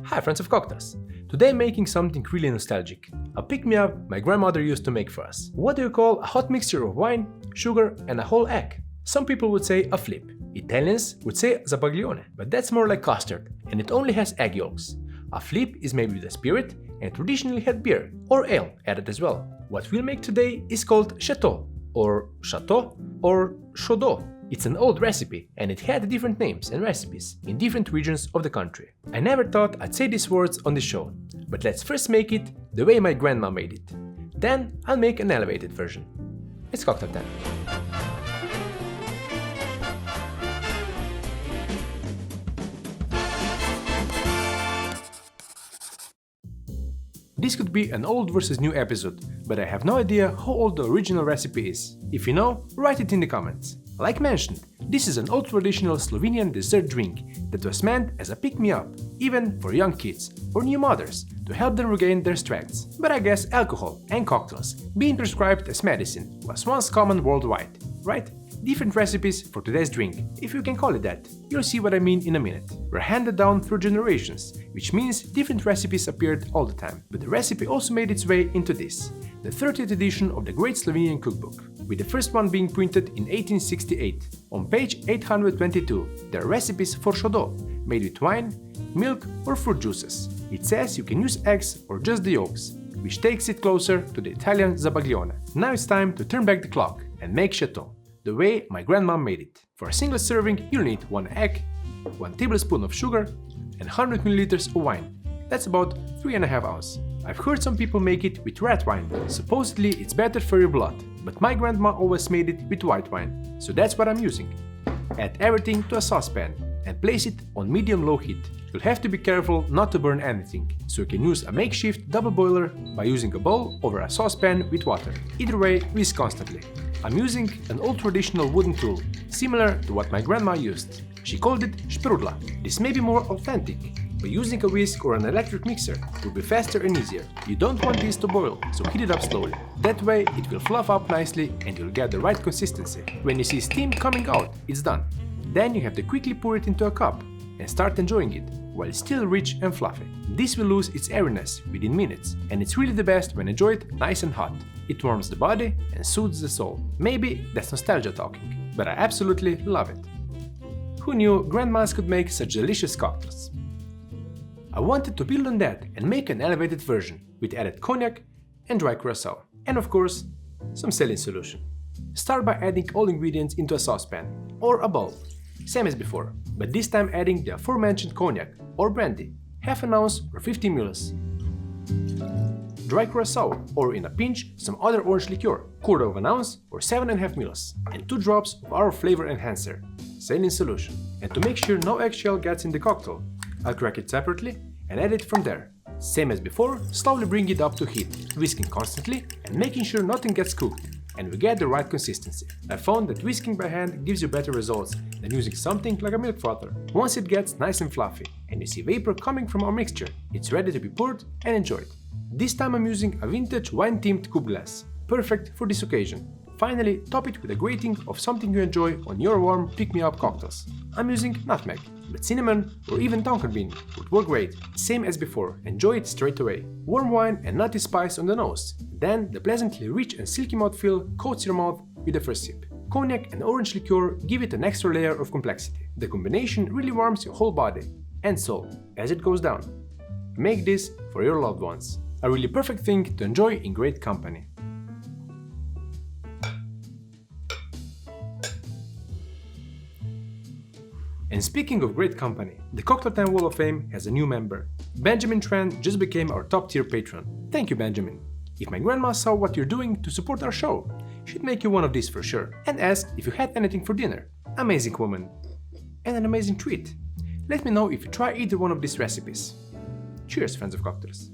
Hi friends of cocktails! Today I'm making something really nostalgic. A pick-me-up my grandmother used to make for us. What do you call a hot mixture of wine, sugar and a whole egg? Some people would say a flip. Italians would say Zabaglione, but that's more like custard and it only has egg yolks. A flip is made with a spirit and traditionally had beer or ale added as well. What we'll make today is called Šeto or Šato or Šodo. It's an old recipe and it had different names and recipes in different regions of the country. I never thought I'd say these words on the show, but let's first make it the way my grandma made it. Then I'll make an elevated version. It's cocktail time. This could be an old versus new episode, but I have no idea how old the original recipe is. If you know, write it in the comments. Like mentioned, this is an old traditional Slovenian dessert drink that was meant as a pick-me-up, even for young kids or new mothers, to help them regain their strengths. But I guess alcohol and cocktails, being prescribed as medicine, was once common worldwide, right? Different recipes for today's drink, if you can call it that. You'll see what I mean in a minute. We're handed down through generations, which means different recipes appeared all the time. But the recipe also made its way into this, the 30th edition of the Great Slovenian Cookbook, with the first one being printed in 1868. On page 822, there are recipes for Šodo, made with wine, milk or fruit juices. It says you can use eggs or just the yolks, which takes it closer to the Italian Zabaglione. Now it's time to turn back the clock and make Šeto, the way my grandma made it. For a single serving, you'll need 1 egg, 1 tablespoon of sugar and 100 milliliters of wine. That's about 3.5 ounces. I've heard some people make it with red wine. Supposedly it's better for your blood, but my grandma always made it with white wine, so that's what I'm using. Add everything to a saucepan and place it on medium-low heat. You'll have to be careful not to burn anything, so you can use a makeshift double boiler by using a bowl over a saucepan with water. Either way, whisk constantly. I'm using an old traditional wooden tool, similar to what my grandma used. She called it sprudla. This may be more authentic, but using a whisk or an electric mixer will be faster and easier. You don't want this to boil, so heat it up slowly. That way it will fluff up nicely and you'll get the right consistency. When you see steam coming out, it's done. Then you have to quickly pour it into a cup and start enjoying it, while it's still rich and fluffy. This will lose its airiness within minutes, and it's really the best when enjoyed nice and hot. It warms the body and soothes the soul. Maybe that's nostalgia talking, but I absolutely love it. Who knew grandmas could make such delicious cocktails? I wanted to build on that and make an elevated version with added cognac and dry curacao, and of course, some saline solution. Start by adding all ingredients into a saucepan or a bowl, same as before, but this time adding the aforementioned cognac or brandy, half an ounce or 50 ml. Dry curacao, or in a pinch, some other orange liqueur, quarter of an ounce or 7.5 ml, and 2 drops of our flavor enhancer, saline solution. And to make sure no eggshell gets in the cocktail, I'll crack it separately and add it from there. Same as before, slowly bring it up to heat, whisking constantly and making sure nothing gets cooked, and we get the right consistency. I found that whisking by hand gives you better results than using something like a milk frother. Once it gets nice and fluffy and you see vapor coming from our mixture, it's ready to be poured and enjoyed. This time I'm using a vintage wine-themed coupe glass, perfect for this occasion. Finally, top it with a grating of something you enjoy on your warm pick-me-up cocktails. I'm using nutmeg, but cinnamon or even tonka bean would work great. Same as before, enjoy it straight away. Warm wine and nutty spice on the nose. Then the pleasantly rich and silky mouthfeel coats your mouth with the first sip. Cognac and orange liqueur give it an extra layer of complexity. The combination really warms your whole body and soul as it goes down. Make this for your loved ones. A really perfect thing to enjoy in great company. And speaking of great company, the Cocktail Time Wall of Fame has a new member. Benjamin Tran just became our top tier patron. Thank you, Benjamin. If my grandma saw what you're doing to support our show, she'd make you one of these for sure, and asked if you had anything for dinner. Amazing woman. And an amazing treat. Let me know if you try either one of these recipes. Cheers, friends of cocktails.